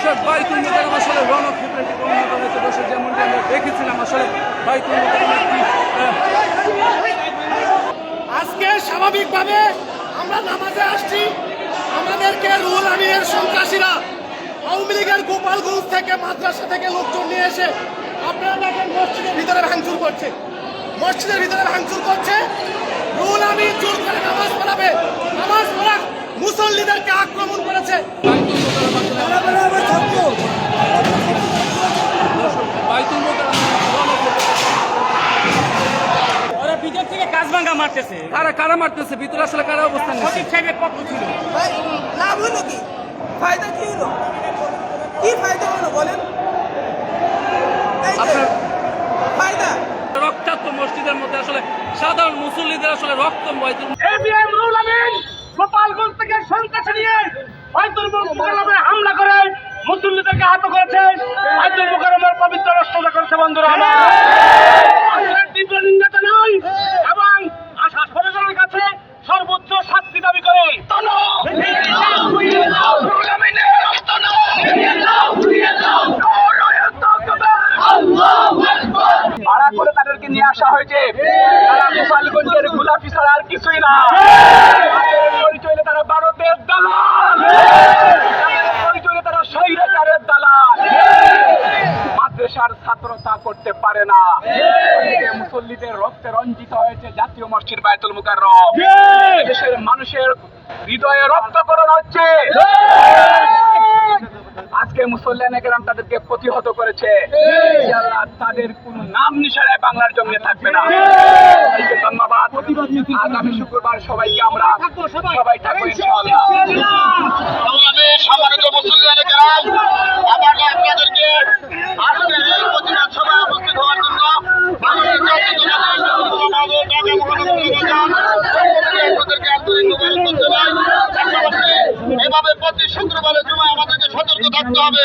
দর্শক বাইতুল মোকাররম আসলে রণক্ষেত্রে পরিণত হয়েছে। দর্শক যেমনটি আমরা দেখেছিলাম আসলে বাইতুল মোকাররম একটি আজকে স্বাভাবিকভাবে আমরা নামাজে আসছি, আমাদেরকে রুহুল আমিনের সন্ত্রাসীরা আওয়ামী লীগের গোপালগঞ্জ থেকে মাদ্রাসা থেকে লোকজন নিয়ে এসে আপনারা দেখেন মসজিদের ভিতরে ভাঙচুর করছে, মসজিদের ভিতরে ভাঙচুর করছে। রুহুল আমিন জোর করে নামাজ পড়াবে, নামাজ পড়া মুসল্লিদেরকে আক্রমণ করেছে। বাইতুল মোকাররম ওরা ভিতর থেকে কাজ ভাঙা মারতেছে। কারা মারতেছে ভিতরে আসলে কারা অবস্থান নিচ্ছে? সঠিক সাহেবের পক্ষ ছিল। ভাই লাভ হলো কি? ফায়দা কি হলো? কি ফায়দা হলো বলেন? আপনার ফায়দা রক্তাক্ত মসজিদের মধ্যে আসলে সাধারণ মুসল্লিদের আসলে রক্ত বাইতুল এবিএম রুহুল আমিন গোপালগঞ্জ থেকে সন্ত্রাসী নিয়ে বাইতুল মোকাররমে হামলা করে মুসল্লিদেরকে আহত করেছে, বাইতুল মোকাররমের পবিত্র নষ্ট করেছে। বন্ধুরা আমার তীব্র নিন্দা জানাই এবং প্রশাসনের কাছে সর্বোচ্চ শাস্তি দাবি করে ভাড়া করে তাদেরকে নিয়ে আসা হয়েছে। তারা গোপালগঞ্জের গোলাপি ছাড়া আর কিছুই না। পরিচয় তারা ভারতের দালাল, পরিচয় তারা স্বৈরাচারের দালাল। মাদ্রাসার ছাত্র তা করতে পারে না। মুসল্লিদের রক্তে রঞ্জিত হয়েছে জাতীয় মসজিদ বাইতুল মোকাররম। দেশের মানুষের হৃদয়ে রক্তকরণ হচ্ছে। আজকে মুসল্লিয়ানে কেরাম তাদেরকে প্রতিহত করেছে। ইনশাআল্লাহ তাদের কোনো নাম নিশানায় বাংলার জমিনে থাকবে না। ধন্যবাদ। আগামী শুক্রবার সবাইকে আমরা সবাই থাকবো ইনশাআল্লাহ। সম্মানিত মুসল্লিয়ানে কেরাম, আমাকে আপনাদেরকে আজকের এই প্রতিবাদ সভায় উপস্থিত হওয়ার জন্য এভাবে প্রতি শুক্রবারের সময় আমাদেরকে সতর্ক থাকতে হবে।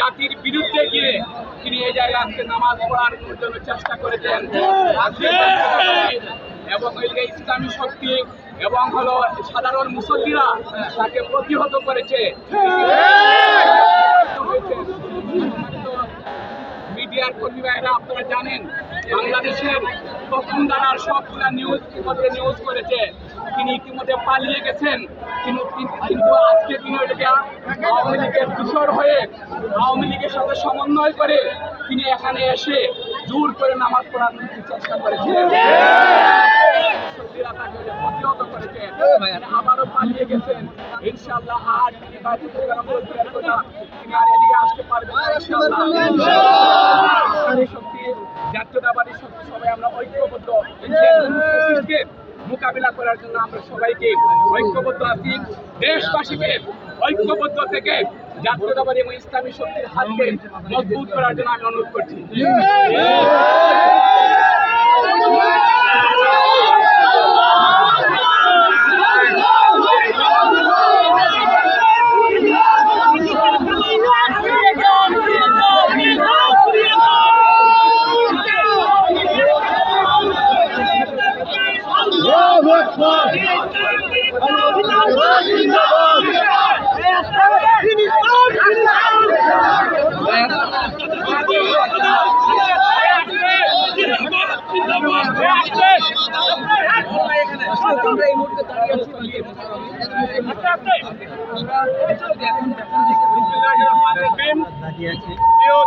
জাতির বিরুদ্ধে গিয়ে তিনি এই জায়গায় আজকে নামাজ পড়ার জন্য চেষ্টা করেছেন এবং ইসলামী শক্তি এবং হলো সাধারণ মুসল্লিরা তাকে প্রতিহত করেছে। মিডিয়ার কর্মী ভাইরা আপনারা জানেন বাংলাদেশের প্রথম দ্বারার সবগুলা নিউজ করেছে। তিনি ইতিমধ্যে পালিয়ে গেছেন, কিন্তু আজকে তিনি আওয়ামী লীগের কিশোর হয়ে আওয়ামী লীগের সাথে সমন্বয় করে তিনি এখানে এসে জোর করে নামাজ পড়ার চেষ্টা করেছিলেন। প্রতিহত করেছে, আবারও পালিয়ে গেছেন। ইনশাআল্লাহ আর তিনি বাইতুল মোকাররম তিনি আর এদিকে আসতে পারবেন শক্তি, জাতীয়তাবাদী শক্তি সবাই আমরা ঐক্যবদ্ধ মোকাবিলা করার জন্য আমরা সবাইকে ঐক্যবদ্ধ আছি। দেশবাসীকে ঐক্যবদ্ধ থেকে জাতীয়তাবাদী এবং ইসলামী শক্তির হাতকে মজবুত করার জন্য আমি অনুরোধ করছি।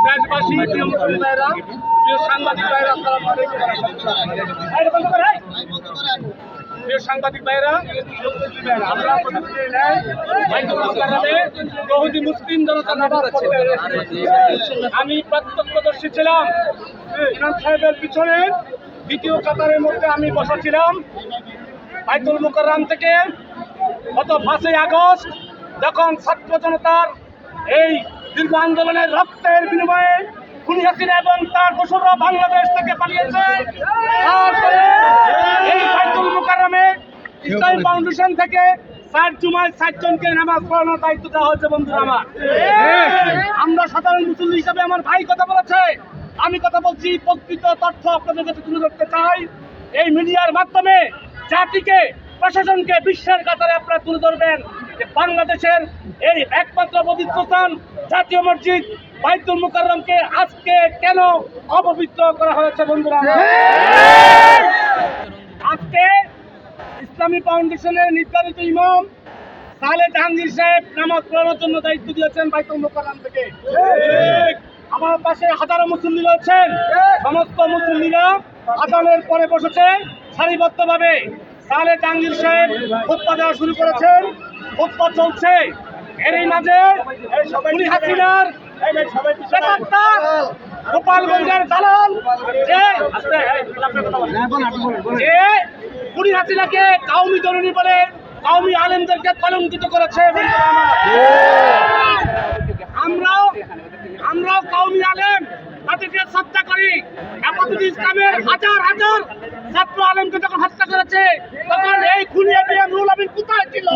দেশবাসী, সাংবাদিক ভাইরা, সাংবাদিক ভাইরা, আমরা বহুদি মুসলিম জনতা নামাজ পড়তে আমি প্রত্যক্ষদর্শী ছিলাম। ইমাম সাহেবের পিছনে দ্বিতীয় কাতারের মধ্যে আমি বসা ছিলাম। বাইতুল মোকাররম থেকে গত 5ই আগস্ট যখন ছাত্র জনতার এই দীর্ঘ আন্দোলনের রক্তের বিনিময়ে খুনি হাসিনা এবং তার দোসররা বাংলাদেশ থেকে পালিয়েছে। তারপরে এই বাইতুল মুকাররমে ইসলামী ফাউন্ডেশন থেকে ৬০ জুমায় ৬০ জনকে নামাজ পড়ানোর দায়িত্ব দেওয়া হয়েছে। বন্ধুরা আমার, আমরা সাধারণ মুসলিম হিসাবে আমার ভাই কথা বলেছে, আমি কথা বলছি, প্রকৃত তথ্য আপনাদের কাছে তুলে ধরতে চাই। এই মিডিয়ার মাধ্যমে জাতিকে, প্রশাসনকে বিশ্বের কাতারে আপনারা তুলে ধরবেন যে বাংলাদেশের এই একমাত্র পবিত্র স্থান জাতীয় মসজিদ বাইতুল মুকাররমকে আজকে কেন অপবিত্র করা হয়েছে। বন্ধুরা, আজকে ইসলামী ফাউন্ডেশনের নির্ধারিত ইমাম সালে জাহাঙ্গীর সাহেব নামাজ পড়ানোর জন্য দায়িত্ব দিয়েছেন বাইতুল মুকাররম থেকে। আমার পাশে হাজারো মুসল্লি রয়েছেন, সমস্ত মুসল্লিরা আযানের পরে বসেছে সারিবদ্ধভাবে। সালে জাহাঙ্গীর সাহেব খুতবা দেওয়া শুরু করেছেন, খুতবা চলছে। এরই মাঝে খুনি হাসিনার প্রেতাত্মা, গোপালগঞ্জের দালাল যে খুনি হাসিনাকে কাউমি জননী বলে কাউমি আলেমদেরকে কলঙ্কিত করেছে। আমরাও কাউমি আলেম তাদেরকে শ্রদ্ধা করি। হেফাজত ইসলামের হাজার হাজার ছাত্র আলেমকে যখন হত্যা করেছে তখন এই খুনি এটিএম রুহুল আমিন কোথায় ছিল?